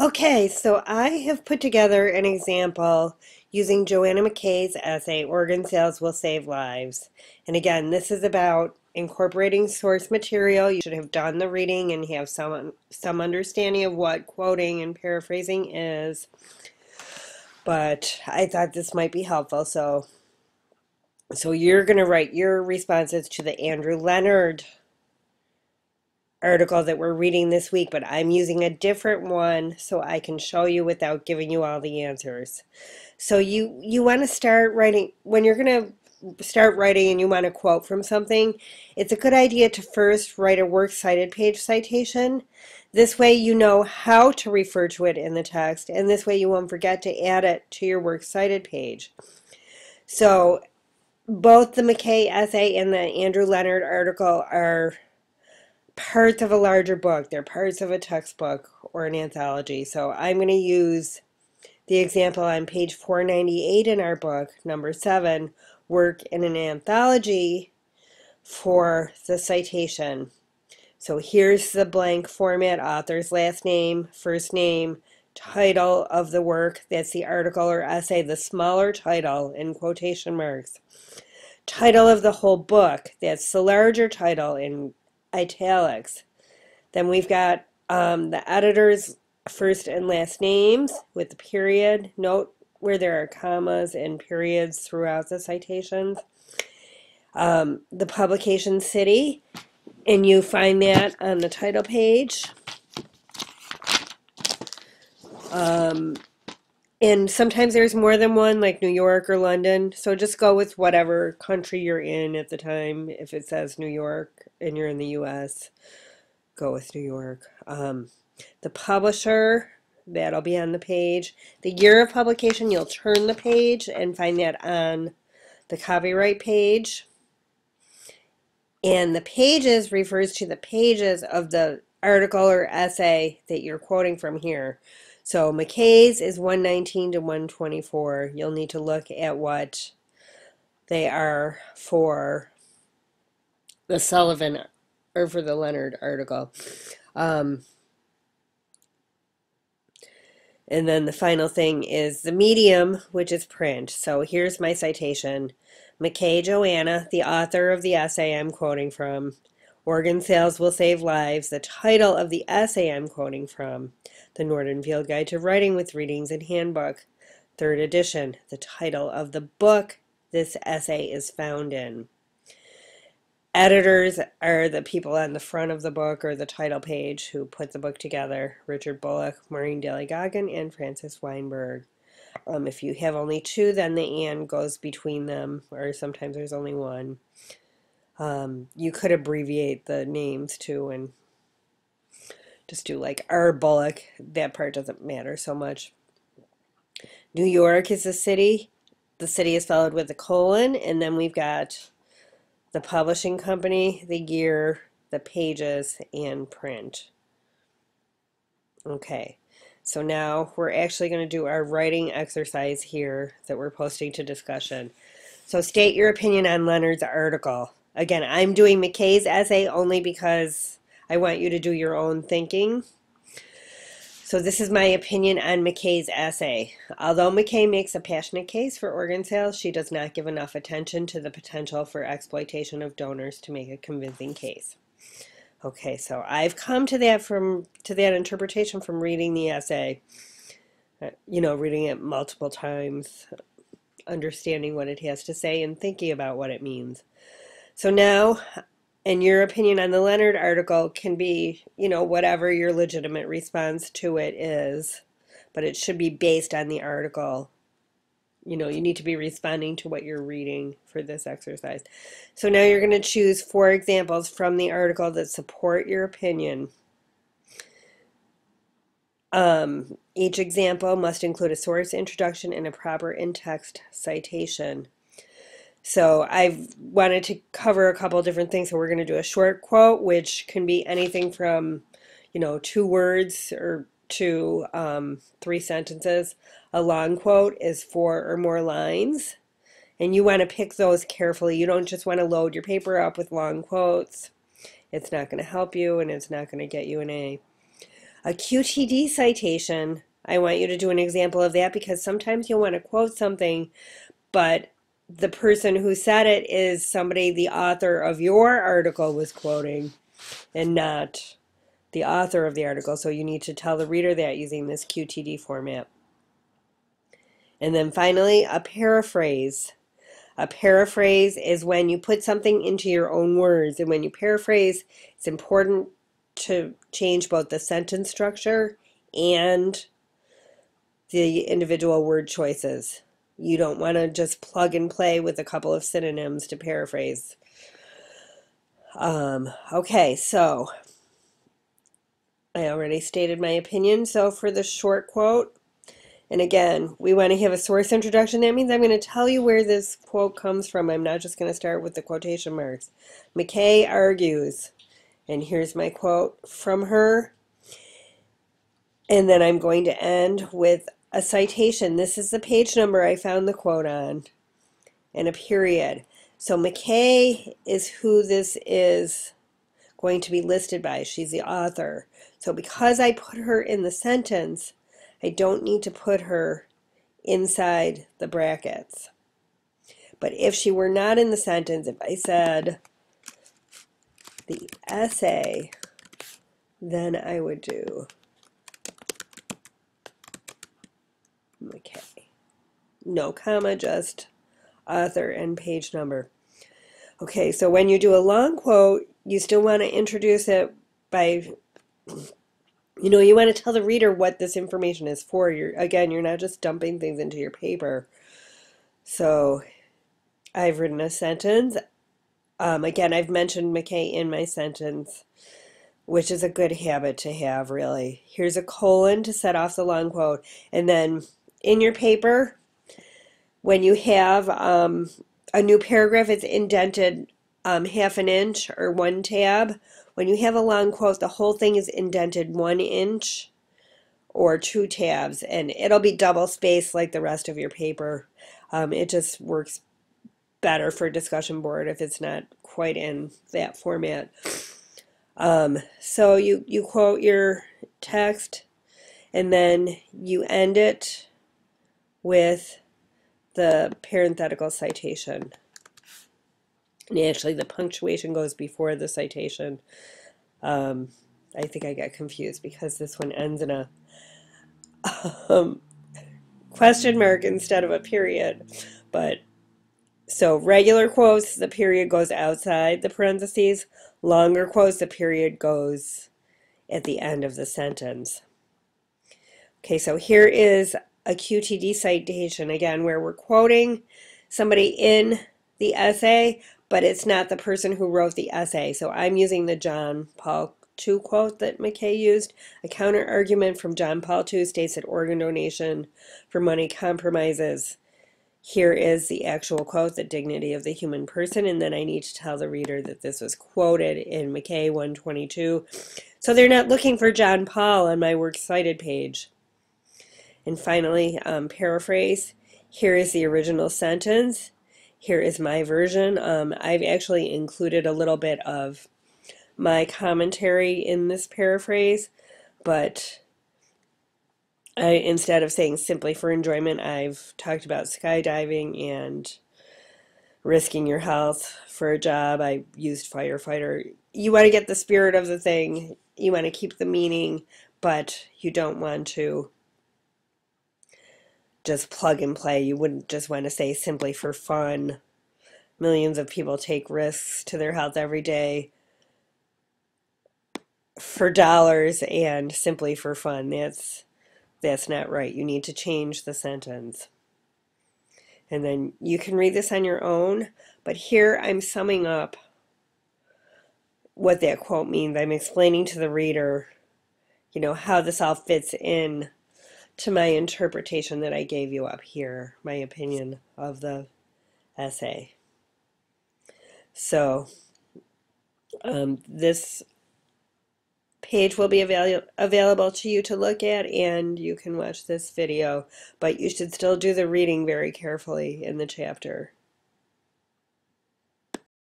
Okay, so I have put together an example using Joanna McKay's essay, Organ Sales Will Save Lives. And again, this is about incorporating source material. You should have done the reading and have some understanding of what quoting and paraphrasing is. But I thought this might be helpful. So you're going to write your responses to the Andrew Leonard article that we're reading this week, but I'm using a different one so I can show you without giving you all the answers. So you want to start writing, when you're going to start writing and you want to quote from something, it's a good idea to first write a works cited page citation. This way you know how to refer to it in the text, and this way you won't forget to add it to your works cited page. So both the McKay essay and the Andrew Leonard article are parts of a larger book. They're parts of a textbook or an anthology. So I'm going to use the example on page 498 in our book, number 7, work in an anthology, for the citation. So here's the blank format: author's last name, first name, title of the work, that's the article or essay, the smaller title in quotation marks. Title of the whole book, that's the larger title in italics. Then we've got the editor's first and last names with the period. Note where there are commas and periods throughout the citations. The publication city, and you find that on the title page. And sometimes there's more than one, like New York or London. So just go with whatever country you're in at the time. If it says New York and you're in the US, go with New York. The publisher, that'll be on the page. The year of publication, you'll turn the page and find that on the copyright page. And the pages refers to the pages of the article or essay that you're quoting from here. So McKay's is 119 to 124. You'll need to look at what they are for the Sullivan or for the Leonard article. And then the final thing is the medium, which is print. So here's my citation. McKay Joanna, the author of the essay I'm quoting from. Organ Sales Will Save Lives, the title of the essay I'm quoting from. The Norton Field Guide to Writing with Readings and Handbook, 3rd edition. The title of the book this essay is found in. Editors are the people on the front of the book or the title page who put the book together: Richard Bullock, Maureen Daly-Goggin, and Francis Weinberg. If you have only 2, then the and goes between them, or sometimes there's only 1. You could abbreviate the names too and just do like R. Bullock. That part doesn't matter so much. New York is the city. The city is followed with a colon, and then we've got the publishing company, the year, the pages, and print. Okay, so now we're actually going to do our writing exercise here that we're posting to discussion. So state your opinion on Leonard's article. Again, I'm doing McKay's essay only because I want you to do your own thinking. So this is my opinion on McKay's essay. Although McKay makes a passionate case for organ sales, she does not give enough attention to the potential for exploitation of donors to make a convincing case. Okay, so I've come to that interpretation from reading the essay. Reading it multiple times, understanding what it has to say, and thinking about what it means. So now, and your opinion on the Leonard article can be, whatever your legitimate response to it is, but it should be based on the article. You need to be responding to what you're reading for this exercise. So now you're going to choose 4 examples from the article that support your opinion. Each example must include a source, introduction, and a proper in-text citation. So I've wanted to cover a couple different things. So we're going to do a short quote, which can be anything from, 2 words or to 3 sentences. A long quote is 4 or more lines. And you want to pick those carefully. You don't just want to load your paper up with long quotes. It's not going to help you, and it's not going to get you an A. A QTD citation, I want you to do an example of that because sometimes you'll want to quote something, but the person who said it is somebody the author of your article was quoting and not the author of the article. So you need to tell the reader that using this QTD format. And then finally, a paraphrase. A paraphrase is when you put something into your own words. And when you paraphrase, it's important to change both the sentence structure and the individual word choices. You don't want to just plug and play with a couple of synonyms to paraphrase. Okay, so I already stated my opinion. So for the short quote, and again, we want to have a source introduction. That means I'm going to tell you where this quote comes from. I'm not just going to start with the quotation marks. McKay argues, and here's my quote from her. And then I'm going to end with a citation. This is the page number I found the quote on, and a period. So McKay is who this is going to be listed by. She's the author. So because I put her in the sentence, I don't need to put her inside the brackets. But if she were not in the sentence, if I said the essay, then I would do McKay. No comma, just author and page number. Okay, so when you do a long quote, you still want to introduce it by, you want to tell the reader what this information is for. Again, you're not just dumping things into your paper. So I've written a sentence. Again, I've mentioned McKay in my sentence, which is a good habit to have, really. Here's a colon to set off the long quote. And then in your paper, when you have a new paragraph, it's indented half an inch or 1 tab. When you have a long quote, the whole thing is indented 1 inch or 2 tabs, and it'll be double spaced like the rest of your paper. It just works better for a discussion board if it's not quite in that format. So you quote your text, and then you end it with the parenthetical citation. And actually, the punctuation goes before the citation. I think I got confused because this one ends in a question mark instead of a period. But so regular quotes, the period goes outside the parentheses. Longer quotes, the period goes at the end of the sentence. Okay, so here is a QTD citation, again, where we're quoting somebody in the essay, but it's not the person who wrote the essay. So I'm using the John Paul II quote that McKay used. A counter argument from John Paul II states that organ donation for money compromises. Here is the actual quote, the dignity of the human person, and then I need to tell the reader that this was quoted in McKay 122. So they're not looking for John Paul on my works cited page. And finally, paraphrase. Here is the original sentence. Here is my version. I've actually included a little bit of my commentary in this paraphrase, but instead of saying simply for enjoyment, I've talked about skydiving and risking your health for a job. I used firefighter. You want to get the spirit of the thing. You want to keep the meaning, but you don't want to just plug and play. You wouldn't just want to say simply for fun. Millions of people take risks to their health every day for dollars and simply for fun. That's not right. You need to change the sentence. And then you can read this on your own, but here I'm summing up what that quote means. I'm explaining to the reader, how this all fits in to my interpretation that I gave you up here, my opinion of the essay. So this page will be available to you to look at, and you can watch this video, but you should still do the reading very carefully in the chapter.